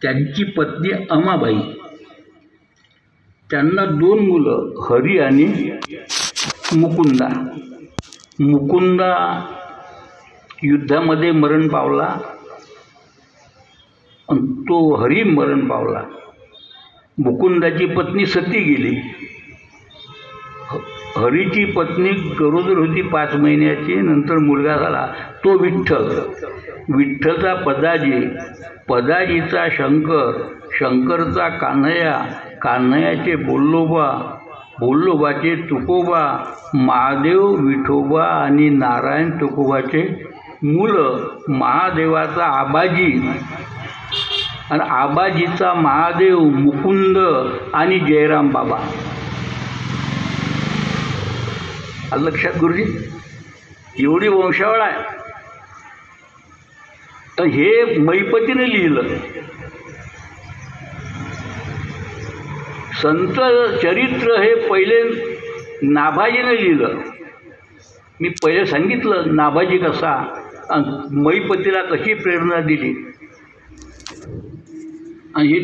त्यांची पत्नी अमाबाई, त्यांना 2 मुलं, हरी आणि मुकुंदा. मुकुंदा युद्धामध्ये मरण पावला आणि तो हरी मरण पावला. मुकुंदाची पत्नी सती गेली. हरीची पत्नी गरोदर होती 5 महिन्याची. नंतर मुलगा झाला तो विठ्ठल. विठ्ठलचा पदाजी, पदाजीचा शंकर, शंकरचा कान्हया, कान्हयाचे बोल्लोबा, बोल्लोबाचे तुकोबा, महादेव विठोबा आणि नारायण तुकोबाचे मुलं. महादेवाचा आबाजी आणि आबाजीचा महादेव, मुकुंद आणि जयराम बाबा. लक्षात गुरुजी, एवढी वंशावळ आहे. तर हे मैपतीने लिहिलं. संत चरित्र हे पहिले नाभाजीने लिहिलं. मी पहिले सांगितलं नाभाजी कसा मैपतीला कशी प्रेरणा दिली. आणि हे